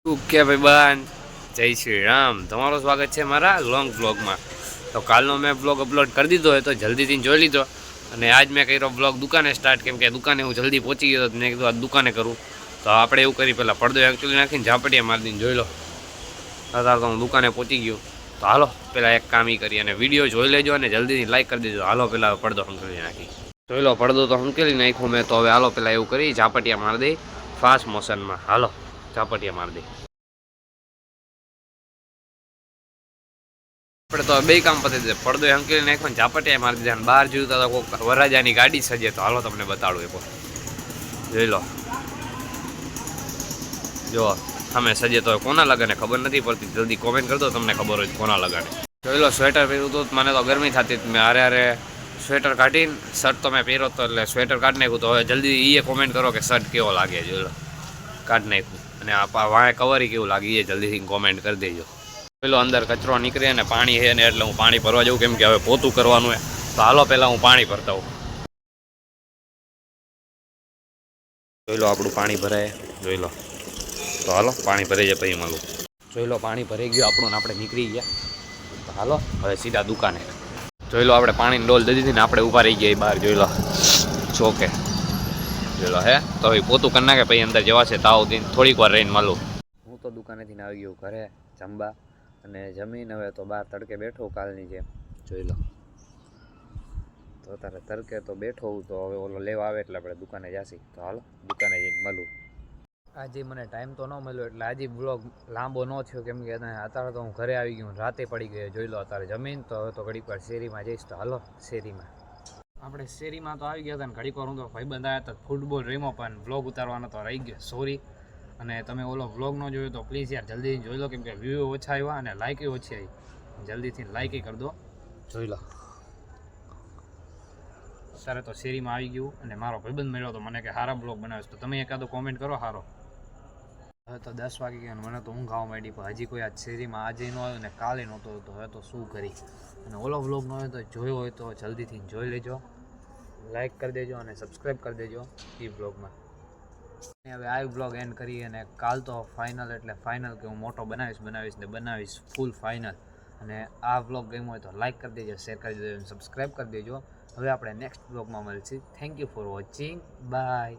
Okay ભાઈ બાન, જય શ્રી રામ. તમારું સ્વાગત છે મારા લોંગ બ્લોગમાં. તો કાલનો મેં બ્લોગ અપલોડ કરી દીધો હોય તો જલ્દીથી જોઈ લીધો. અને આજ મેં કર્યો બ્લોગ દુકાને સ્ટાર્ટ, કેમ કે દુકાને હું જલ્દી પહોંચી ગયો હતો. મેં કીધું આ દુકાને કરું. તો આપણે એવું કરી, પહેલાં પડદો એકચ્યુઅલી નાખીને ઝાપટીયા મારી દઈને જોઈ લો. અત્યારે તો હું દુકાને પહોંચી ગયો. તો હાલો પહેલાં એક કામ કરી અને વિડીયો જોઈ લેજો અને જલ્દીથી લાઈક કરી દેજો. હાલો પહેલાં પડદો હંકેલી નાખી જોઈ લો. પડદો તો હંકેલી નાખ્યો મેં. તો હવે હાલો પહેલાં એવું કરી ઝાપટીયા મારી દઈ ફાસ્ટ મોશનમાં. હાલો ઝાપટીયા મારી દઈ. આપણે તો બે કામ પતી દીધે. પડદો હંકેલી નાખ્યો ને ઝાપટીયા મારી દીધા. બહાર જોયું તો કોઈ વરરાજાની ગાડી સજે. તો હાલો તમને બતાડું. એ જોઈ લો. જો અમે સજે તો કોના લગાને ખબર નથી પડતી. જલ્દી કોમેન્ટ કરી દો તમને ખબર હોય કોના લગાને. જોઈ લો. સ્વેટર પહેર્યું હતું મને તો ગરમી થતી. મેં હારે સ્વેટર કાઢીને શર્ટ તો મેં પહેરો તો એટલે સ્વેટર કાઢી નાખ્યું. તો હવે જલ્દી એ કોમેન્ટ કરો કે શર્ટ કેવો લાગે. જોઈ લો કાઢી નાખ્યું. અને આ વાંય કવર કેવું લાગે એ જલ્દીથી કોમેન્ટ કરી દેજો. પેલો અંદર કચરો નીકળે અને પાણી છે ને એટલે હું પાણી ભરવા જાઉં, કેમ કે હવે પોતું કરવાનું હોય. તો હાલો પહેલાં હું પાણી ભરતા હોઉં. જોઈ લો આપણું પાણી ભરાય. જોઈ લો. તો હાલો પાણી ભરાઈ જાય પછી મળું. જોઈ લો પાણી ભરાઈ ગયું આપણું ને આપણે નીકળી ગયા. તો હાલો હવે સીધા દુકાને. જોઈ લો આપણે પાણીની ડોલ દઈ દીધી ને આપણે ઊભા રહી ગયા બહાર. જોઈ લો ચોકે. જોઈ લો હે તો હવે પોતું કરી નાખે પછી અંદર જવા છે. તાવ થોડીક વાર રહીને મળું. હું તો દુકાનેથી આવી ગયો ઘરે જમવા અને જમીન હવે તો બહાર તડકે બેઠો કાલની જેમ. જોઈ લો. તો તારે તડકે તો બેઠો હું. તો હવે ઓલો લેવા આવે એટલે આપણે દુકાને જાસી. તો હાલો દુકાને જઈને મળું. આજે મને ટાઈમ તો ન મળ્યો એટલે આજે બ્લોગ લાંબો ન થયો, કેમ કે અત્યારે તો હું ઘરે આવી ગયો. રાતે પડી ગયો. જોઈ લો અત્યારે જમીન. તો હવે તો ઘડીક વાર શેરીમાં જઈશ. તો હાલો શેરીમાં. આપણે શેરીમાં તો આવી ગયા હતા ને ઘડીક વાર હું તો ભાઈબંધ આવ્યા હતા ફૂટબોલ રેમો, પણ બ્લોગ ઉતારવાનો તો રહી ગયો. સોરી. અને તમે ઓલો વ્લોગ ન જોયો તો પ્લીઝ યાર જલ્દીથી જોઈ લો, કેમ કે વ્યૂ ઓછા આવ્યા અને લાઇક ઓછી આવી. જલ્દીથી લાઇક કરી દો. જોઈ લો. ત્યારે તો શેરીમાં આવી ગયું અને મારો ભાઈબંધ મળ્યો તો મને કે સારા બ્લોગ બનાવીશ. તો તમે એકાદો કોમેન્ટ કરો સારો. હવે તો 10 વાગી ગયા અને મને તો ઊંઘ આવવા માંડી. પણ હજી કોઈ આ શેરીમાં આજે ન આવ્યું ને કાલે નહોતો. તો હવે તો શું કરી. અને ઓલો વ્લોગ ન હોય તો જોયો હોય તો જલ્દીથી જોઈ લેજો, લાઇક કરી દેજો અને સબસ્ક્રાઈબ કરી દેજો એ બ્લોગમાં. હવે આ બ્લોગ એન્ડ કરી અને કાલ તો ફાઇનલ એટલે ફાઇનલ કે હું મોટો બનાવીશ ફૂલ ફાઇનલ. અને આ વ્લોગ ગમ્યો હોય તો લાઇક કરી દેજો, શેર કરી દેજો અને સબસ્ક્રાઈબ કરી દેજો. હવે આપણે નેક્સ્ટ બ્લોગમાં મળીશું. Thank you for watching. By.